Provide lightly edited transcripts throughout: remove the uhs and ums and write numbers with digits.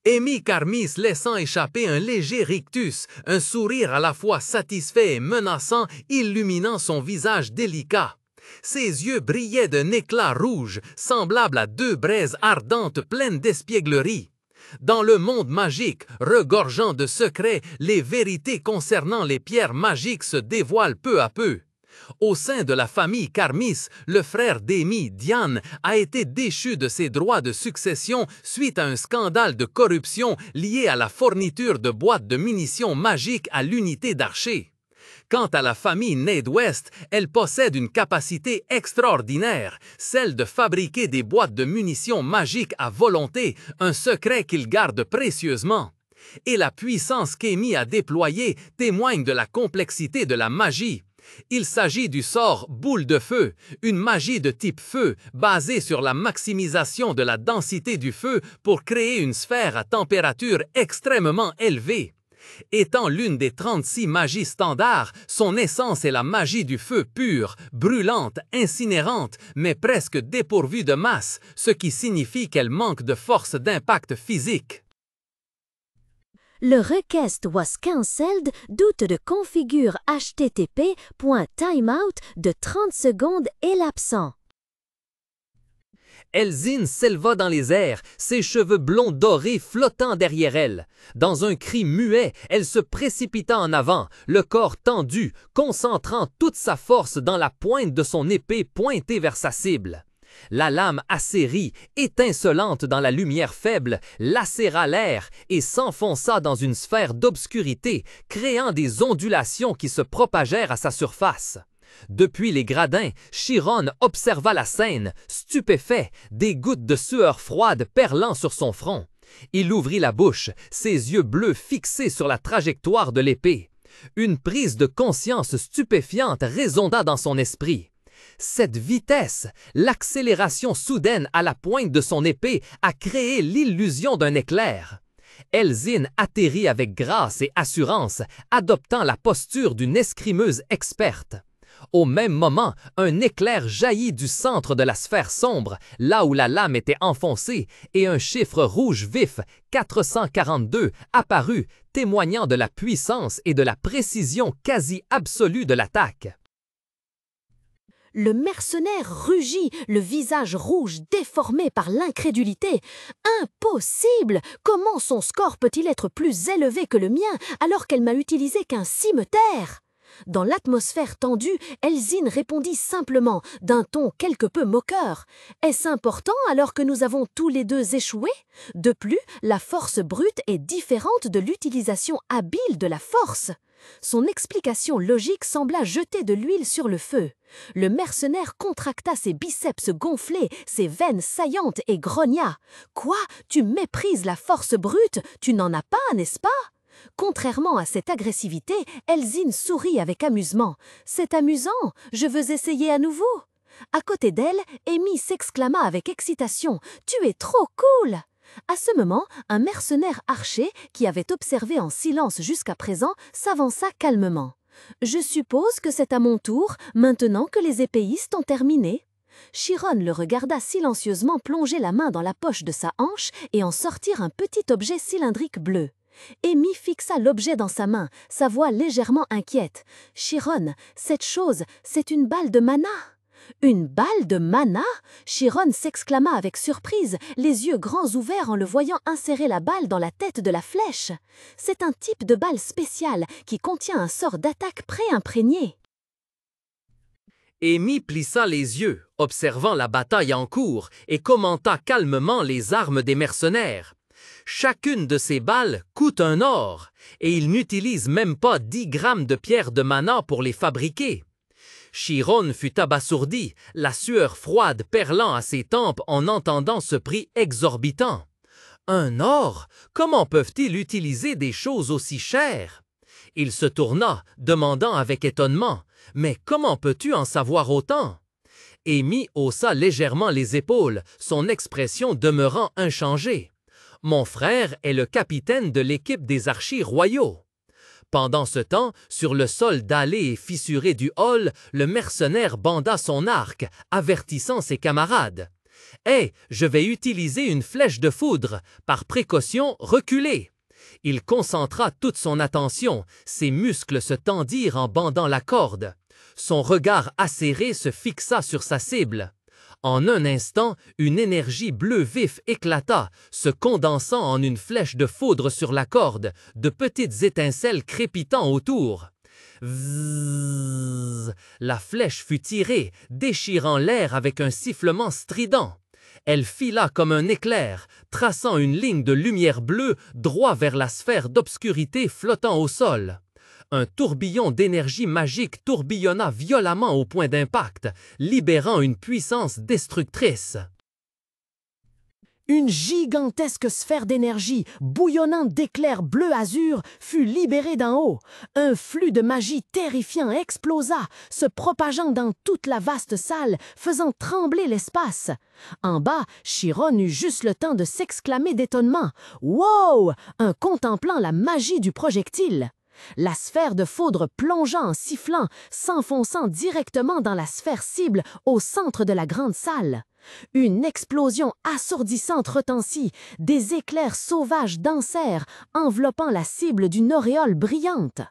Amy Karmis laissant échapper un léger rictus, un sourire à la fois satisfait et menaçant illuminant son visage délicat. Ses yeux brillaient d'un éclat rouge, semblable à deux braises ardentes pleines d'espièglerie. Dans le monde magique, regorgeant de secrets, les vérités concernant les pierres magiques se dévoilent peu à peu. Au sein de la famille Karmis, le frère d'Amy, Diane, a été déchu de ses droits de succession suite à un scandale de corruption lié à la fourniture de boîtes de munitions magiques à l'unité d'archers. Quant à la famille Nade West, elle possède une capacité extraordinaire, celle de fabriquer des boîtes de munitions magiques à volonté, un secret qu'il garde précieusement. Et la puissance qu'Amy a déployée témoigne de la complexité de la magie. Il s'agit du sort boule de feu, une magie de type feu basée sur la maximisation de la densité du feu pour créer une sphère à température extrêmement élevée. Étant l'une des 36 magies standards, son essence est la magie du feu pure, brûlante, incinérante, mais presque dépourvue de masse, ce qui signifie qu'elle manque de force d'impact physique. Le request was cancelled due to the configure http.timeout de 30 secondes élapsant. Elzine s'éleva dans les airs, ses cheveux blonds dorés flottant derrière elle. Dans un cri muet, elle se précipita en avant, le corps tendu, concentrant toute sa force dans la pointe de son épée pointée vers sa cible. La lame acérie, étincelante dans la lumière faible, lacéra l'air et s'enfonça dans une sphère d'obscurité, créant des ondulations qui se propagèrent à sa surface. Depuis les gradins, Chiron observa la scène, stupéfait, des gouttes de sueur froide perlant sur son front. Il ouvrit la bouche, ses yeux bleus fixés sur la trajectoire de l'épée. Une prise de conscience stupéfiante résonna dans son esprit. Cette vitesse, l'accélération soudaine à la pointe de son épée a créé l'illusion d'un éclair. Elzine atterrit avec grâce et assurance, adoptant la posture d'une escrimeuse experte. Au même moment, un éclair jaillit du centre de la sphère sombre, là où la lame était enfoncée, et un chiffre rouge vif, 442, apparut, témoignant de la puissance et de la précision quasi absolue de l'attaque. Le mercenaire rugit, le visage rouge déformé par l'incrédulité. Impossible! Comment son score peut-il être plus élevé que le mien alors qu'elle m'a utilisé qu'un cimeterre? Dans l'atmosphère tendue, Elzine répondit simplement, d'un ton quelque peu moqueur. « Est-ce important alors que nous avons tous les deux échoué? De plus, la force brute est différente de l'utilisation habile de la force. » Son explication logique sembla jeter de l'huile sur le feu. Le mercenaire contracta ses biceps gonflés, ses veines saillantes et grogna. « Quoi? Tu méprises la force brute? Tu n'en as pas, n'est-ce pas ?» Contrairement à cette agressivité, Elzine sourit avec amusement. « C'est amusant, je veux essayer à nouveau. » À côté d'elle, Amy s'exclama avec excitation. « Tu es trop cool !» À ce moment, un mercenaire archer, qui avait observé en silence jusqu'à présent, s'avança calmement. « Je suppose que c'est à mon tour, maintenant que les épéistes ont terminé. » Chiron le regarda silencieusement plonger la main dans la poche de sa hanche et en sortir un petit objet cylindrique bleu. Amy fixa l'objet dans sa main, sa voix légèrement inquiète. « Chiron, cette chose, c'est une balle de mana !» « Une balle de mana ?» Chiron s'exclama avec surprise, les yeux grands ouverts en le voyant insérer la balle dans la tête de la flèche. C'est un type de balle spéciale qui contient un sort d'attaque pré-imprégné. Amy plissa les yeux, observant la bataille en cours, et commenta calmement les armes des mercenaires. Chacune de ces balles coûte un or, et ils n'utilisent même pas 10 grammes de pierre de mana pour les fabriquer. Chiron fut abasourdi, la sueur froide perlant à ses tempes en entendant ce prix exorbitant. Un or? Comment peuvent-ils utiliser des choses aussi chères? Il se tourna, demandant avec étonnement, « Mais comment peux-tu en savoir autant? » Amy haussa légèrement les épaules, son expression demeurant inchangée. « Mon frère est le capitaine de l'équipe des archers royaux. » Pendant ce temps, sur le sol dallé et fissuré du hall, le mercenaire banda son arc, avertissant ses camarades. « Hé, je vais utiliser une flèche de foudre. Par précaution, reculez. » Il concentra toute son attention, ses muscles se tendirent en bandant la corde. Son regard acéré se fixa sur sa cible. En un instant, une énergie bleu vif éclata, se condensant en une flèche de foudre sur la corde, de petites étincelles crépitant autour. Vzzzz, la flèche fut tirée, déchirant l'air avec un sifflement strident. Elle fila comme un éclair, traçant une ligne de lumière bleue droit vers la sphère d'obscurité flottant au sol. Un tourbillon d'énergie magique tourbillonna violemment au point d'impact, libérant une puissance destructrice. Une gigantesque sphère d'énergie, bouillonnante d'éclairs bleu-azur, fut libérée d'en haut. Un flux de magie terrifiant explosa, se propageant dans toute la vaste salle, faisant trembler l'espace. En bas, Chiron eut juste le temps de s'exclamer d'étonnement. « Wow !» en contemplant la magie du projectile. La sphère de foudre plongea en sifflant, s'enfonçant directement dans la sphère cible au centre de la grande salle. Une explosion assourdissante retentit, des éclairs sauvages dansèrent, enveloppant la cible d'une auréole brillante.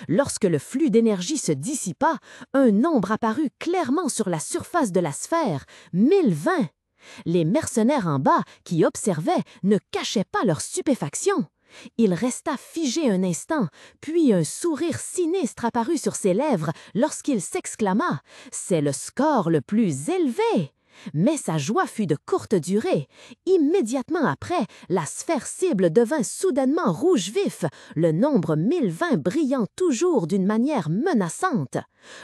Lorsque le flux d'énergie se dissipa, un nombre apparut clairement sur la surface de la sphère, 1020. Les mercenaires en bas, qui observaient, ne cachaient pas leur stupéfaction. Il resta figé un instant, puis un sourire sinistre apparut sur ses lèvres lorsqu'il s'exclama « C'est le score le plus élevé !» Mais sa joie fut de courte durée. Immédiatement après, la sphère cible devint soudainement rouge vif, le nombre 1020 brillant toujours d'une manière menaçante.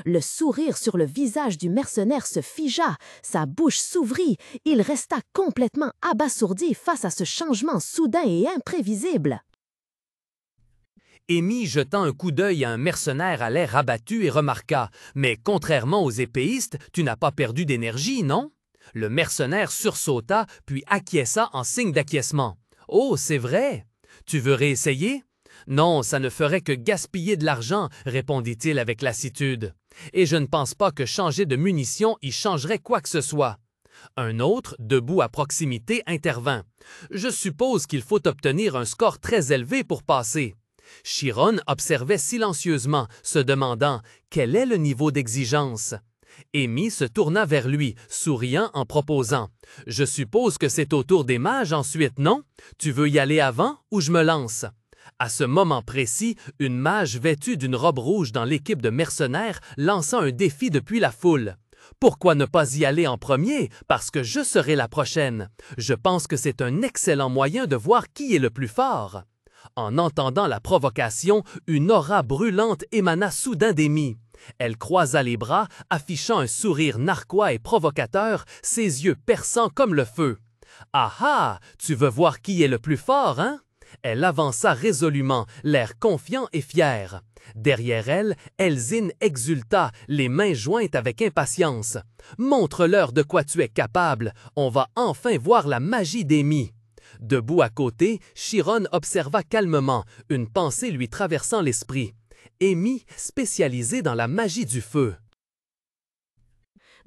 Le sourire sur le visage du mercenaire se figea, sa bouche s'ouvrit, il resta complètement abasourdi face à ce changement soudain et imprévisible. Amy jeta un coup d'œil à un mercenaire à l'air abattu et remarqua « Mais contrairement aux épéistes, tu n'as pas perdu d'énergie, non ?» Le mercenaire sursauta, puis acquiesça en signe d'acquiescement. « Oh, c'est vrai! Tu veux réessayer? »« Non, ça ne ferait que gaspiller de l'argent, » répondit-il avec lassitude. « Et je ne pense pas que changer de munitions y changerait quoi que ce soit. » Un autre, debout à proximité, intervint. « Je suppose qu'il faut obtenir un score très élevé pour passer. » Chiron observait silencieusement, se demandant « Quel est le niveau d'exigence? » Amy se tourna vers lui, souriant en proposant « Je suppose que c'est au tour des mages ensuite, non? Tu veux y aller avant ou je me lance? » À ce moment précis, une mage vêtue d'une robe rouge dans l'équipe de mercenaires lança un défi depuis la foule. « Pourquoi ne pas y aller en premier? Parce que je serai la prochaine. Je pense que c'est un excellent moyen de voir qui est le plus fort. » En entendant la provocation, une aura brûlante émana soudain d'Amy. Elle croisa les bras, affichant un sourire narquois et provocateur, ses yeux perçants comme le feu. « Ah ah! Tu veux voir qui est le plus fort, hein? » Elle avança résolument, l'air confiant et fier. Derrière elle, Elzine exulta, les mains jointes avec impatience. « Montre-leur de quoi tu es capable, on va enfin voir la magie d'Amy. » Debout à côté, Chiron observa calmement, une pensée lui traversant l'esprit. Amy, spécialisée dans la magie du feu.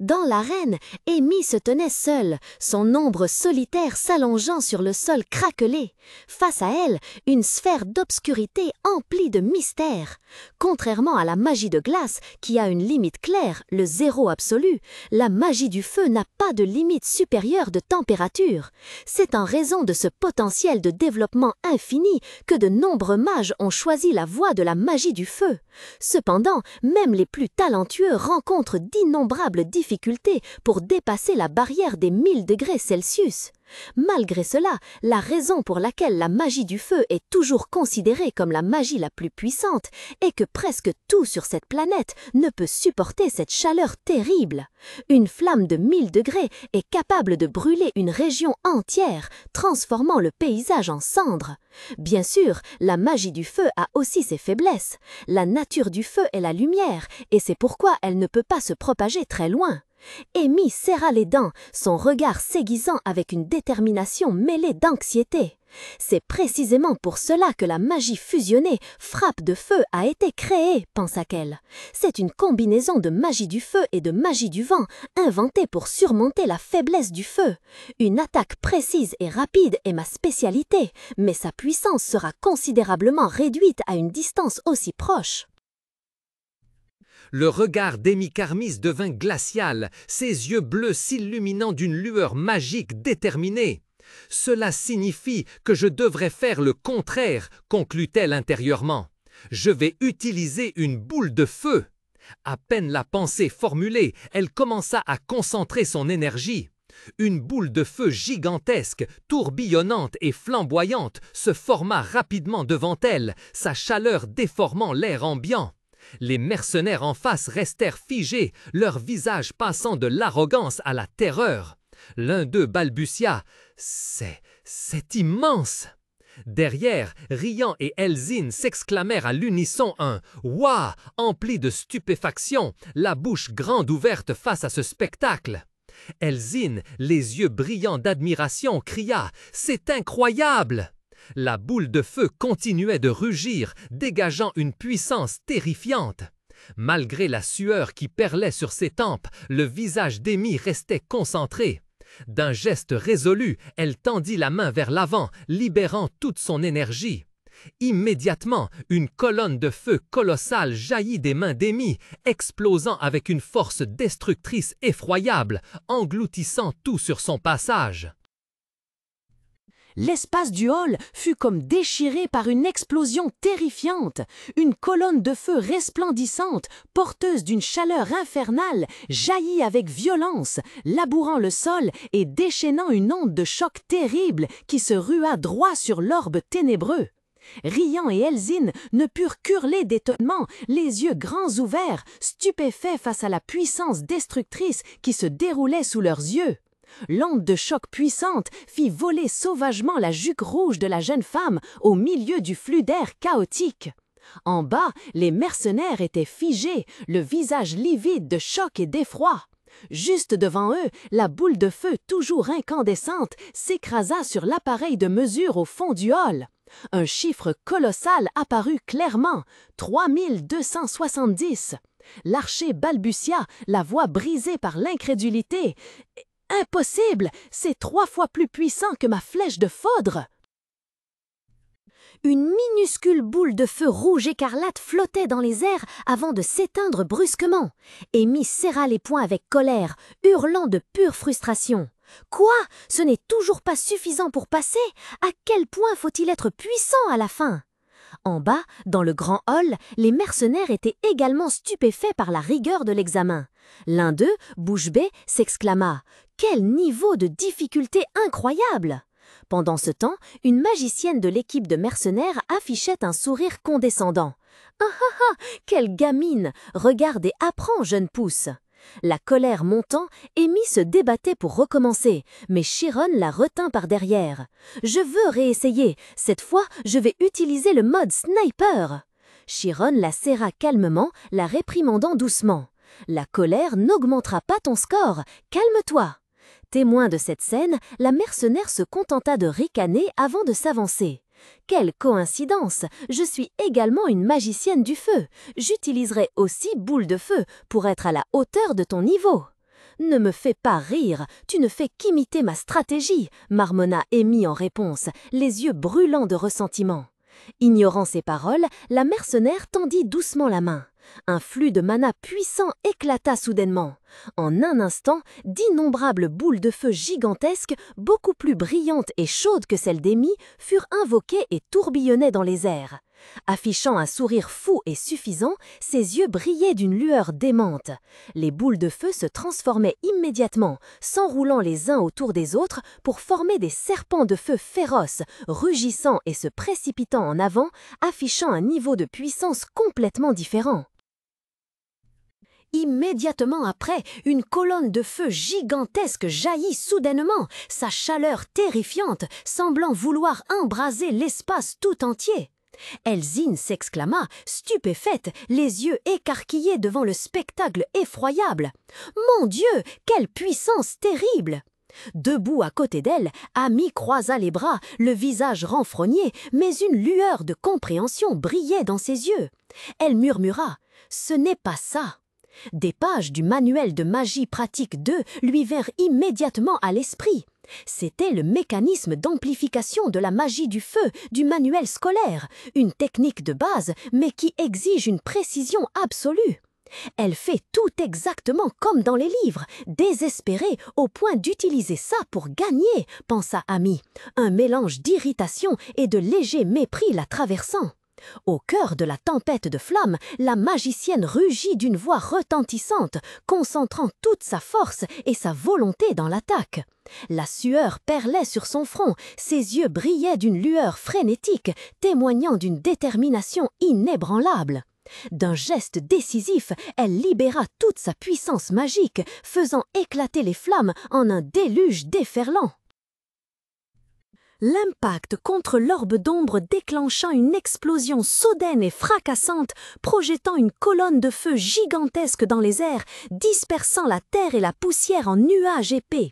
Dans l'arène, Amy se tenait seule, son ombre solitaire s'allongeant sur le sol craquelé. Face à elle, une sphère d'obscurité emplie de mystères. Contrairement à la magie de glace, qui a une limite claire, le zéro absolu, la magie du feu n'a pas de limite supérieure de température. C'est en raison de ce potentiel de développement infini que de nombreux mages ont choisi la voie de la magie du feu. Cependant, même les plus talentueux rencontrent d'innombrables difficultés pour dépasser la barrière des 1000 degrés Celsius. Malgré cela, la raison pour laquelle la magie du feu est toujours considérée comme la magie la plus puissante est que presque tout sur cette planète ne peut supporter cette chaleur terrible. Une flamme de 1000 degrés est capable de brûler une région entière, transformant le paysage en cendres. Bien sûr, la magie du feu a aussi ses faiblesses. La nature du feu est la lumière, et c'est pourquoi elle ne peut pas se propager très loin. Amy serra les dents, son regard s'aiguisant avec une détermination mêlée d'anxiété. C'est précisément pour cela que la magie fusionnée, frappe de feu, a été créée, pensa-t-elle. C'est une combinaison de magie du feu et de magie du vent, inventée pour surmonter la faiblesse du feu. Une attaque précise et rapide est ma spécialité, mais sa puissance sera considérablement réduite à une distance aussi proche. Le regard d'Amy Carmis devint glacial, ses yeux bleus s'illuminant d'une lueur magique déterminée. « Cela signifie que je devrais faire le contraire, conclut-elle intérieurement. Je vais utiliser une boule de feu. » À peine la pensée formulée, elle commença à concentrer son énergie. Une boule de feu gigantesque, tourbillonnante et flamboyante se forma rapidement devant elle, sa chaleur déformant l'air ambiant. Les mercenaires en face restèrent figés, leur visage passant de l'arrogance à la terreur. L'un d'eux balbutia « C'est immense !» Derrière, Rian et Elzine s'exclamèrent à l'unisson un « Ouah !» empli de stupéfaction, la bouche grande ouverte face à ce spectacle. Elzine, les yeux brillants d'admiration, cria « C'est incroyable !» La boule de feu continuait de rugir, dégageant une puissance terrifiante. Malgré la sueur qui perlait sur ses tempes, le visage d'Amy restait concentré. D'un geste résolu, elle tendit la main vers l'avant, libérant toute son énergie. Immédiatement, une colonne de feu colossale jaillit des mains d'Amy, explosant avec une force destructrice effroyable, engloutissant tout sur son passage. L'espace du hall fut comme déchiré par une explosion terrifiante. Une colonne de feu resplendissante, porteuse d'une chaleur infernale, jaillit avec violence, labourant le sol et déchaînant une onde de choc terrible qui se rua droit sur l'orbe ténébreux. Rian et Elzine ne purent qu'hurler d'étonnement, les yeux grands ouverts, stupéfaits face à la puissance destructrice qui se déroulait sous leurs yeux. L'onde de choc puissante fit voler sauvagement la jupe rouge de la jeune femme au milieu du flux d'air chaotique. En bas, les mercenaires étaient figés, le visage livide de choc et d'effroi. Juste devant eux, la boule de feu toujours incandescente s'écrasa sur l'appareil de mesure au fond du hall. Un chiffre colossal apparut clairement, 3270. L'archer balbutia, la voix brisée par l'incrédulité. Impossible! C'est 3 fois plus puissant que ma flèche de foudre! Une minuscule boule de feu rouge écarlate flottait dans les airs avant de s'éteindre brusquement. Amy serra les poings avec colère, hurlant de pure frustration. Quoi? Ce n'est toujours pas suffisant pour passer? À quel point faut-il être puissant à la fin? En bas, dans le grand hall, les mercenaires étaient également stupéfaits par la rigueur de l'examen. L'un d'eux, bouche bée, s'exclama « Quel niveau de difficulté incroyable !» Pendant ce temps, une magicienne de l'équipe de mercenaires affichait un sourire condescendant. « Ah ah ah, quelle gamine! Regarde et apprends, jeune pousse !» La colère montant, Amy se débattait pour recommencer, mais Chiron la retint par derrière. « Je veux réessayer. Cette fois, je vais utiliser le mode sniper. » Chiron la serra calmement, la réprimandant doucement. « La colère n'augmentera pas ton score. Calme-toi. » Témoin de cette scène, la mercenaire se contenta de ricaner avant de s'avancer. « Quelle coïncidence! Je suis également une magicienne du feu. J'utiliserai aussi boule de feu pour être à la hauteur de ton niveau. » « Ne me fais pas rire, tu ne fais qu'imiter ma stratégie, » marmonna Amy en réponse, les yeux brûlants de ressentiment. Ignorant ces paroles, la mercenaire tendit doucement la main. Un flux de mana puissant éclata soudainement. En un instant, d'innombrables boules de feu gigantesques, beaucoup plus brillantes et chaudes que celles d'Amy, furent invoquées et tourbillonnaient dans les airs. Affichant un sourire fou et suffisant, ses yeux brillaient d'une lueur démente. Les boules de feu se transformaient immédiatement, s'enroulant les uns autour des autres pour former des serpents de feu féroces, rugissant et se précipitant en avant, affichant un niveau de puissance complètement différent. Immédiatement après, une colonne de feu gigantesque jaillit soudainement, sa chaleur terrifiante, semblant vouloir embraser l'espace tout entier. Elzine s'exclama, stupéfaite, les yeux écarquillés devant le spectacle effroyable. « Mon Dieu, quelle puissance terrible !» Debout à côté d'elle, Amy croisa les bras, le visage renfrogné, mais une lueur de compréhension brillait dans ses yeux. Elle murmura « Ce n'est pas ça ». Des pages du manuel de magie pratique 2 lui vinrent immédiatement à l'esprit. C'était le mécanisme d'amplification de la magie du feu du manuel scolaire, une technique de base mais qui exige une précision absolue. Elle fait tout exactement comme dans les livres, désespérée au point d'utiliser ça pour gagner, pensa Amy, un mélange d'irritation et de léger mépris la traversant. Au cœur de la tempête de flammes, la magicienne rugit d'une voix retentissante, concentrant toute sa force et sa volonté dans l'attaque. La sueur perlait sur son front, ses yeux brillaient d'une lueur frénétique, témoignant d'une détermination inébranlable. D'un geste décisif, elle libéra toute sa puissance magique, faisant éclater les flammes en un déluge déferlant. L'impact contre l'orbe d'ombre déclencha une explosion soudaine et fracassante, projetant une colonne de feu gigantesque dans les airs, dispersant la terre et la poussière en nuages épais.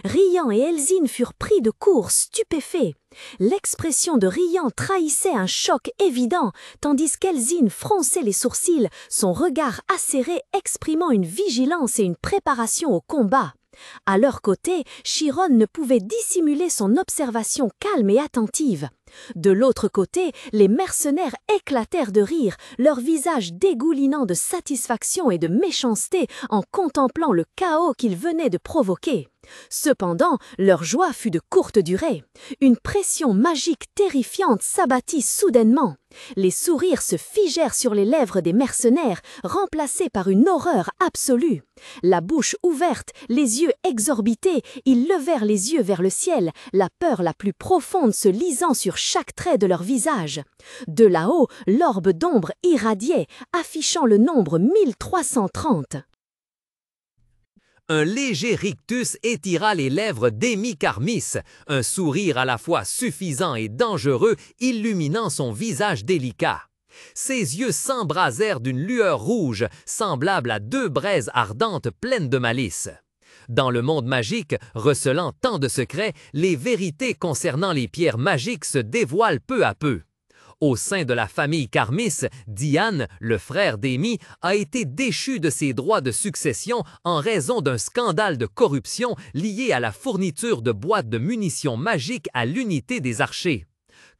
Rian et Elzine furent pris de court, stupéfaits. L'expression de Rian trahissait un choc évident, tandis qu'Elzine fronçait les sourcils, son regard acéré exprimant une vigilance et une préparation au combat. À leur côté, Chiron ne pouvait dissimuler son observation calme et attentive. De l'autre côté, les mercenaires éclatèrent de rire, leur visage dégoulinant de satisfaction et de méchanceté en contemplant le chaos qu'ils venaient de provoquer. Cependant, leur joie fut de courte durée. Une pression magique terrifiante s'abattit soudainement. Les sourires se figèrent sur les lèvres des mercenaires, remplacés par une horreur absolue. La bouche ouverte, les yeux exorbités, ils levèrent les yeux vers le ciel, la peur la plus profonde se lisant sur chaque trait de leur visage. De là-haut, l'orbe d'ombre irradiait, affichant le nombre 1330. Un léger rictus étira les lèvres d'Amy Carmis, un sourire à la fois suffisant et dangereux illuminant son visage délicat. Ses yeux s'embrasèrent d'une lueur rouge, semblable à deux braises ardentes pleines de malice. Dans le monde magique, recelant tant de secrets, les vérités concernant les pierres magiques se dévoilent peu à peu. Au sein de la famille Carmis, Diane, le frère d'Amy, a été déchu de ses droits de succession en raison d'un scandale de corruption lié à la fourniture de boîtes de munitions magiques à l'unité des archers.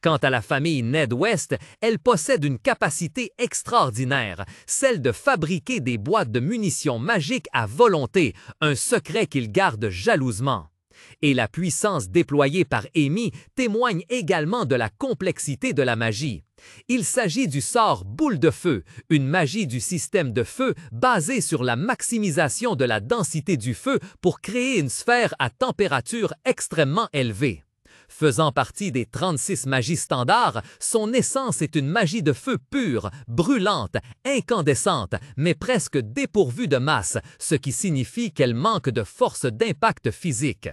Quant à la famille Ned West, elle possède une capacité extraordinaire, celle de fabriquer des boîtes de munitions magiques à volonté, un secret qu'ils gardent jalousement. Et la puissance déployée par Amy témoigne également de la complexité de la magie. Il s'agit du sort boule de feu, une magie du système de feu basée sur la maximisation de la densité du feu pour créer une sphère à température extrêmement élevée. Faisant partie des 36 magies standards, son essence est une magie de feu pure, brûlante, incandescente, mais presque dépourvue de masse, ce qui signifie qu'elle manque de force d'impact physique.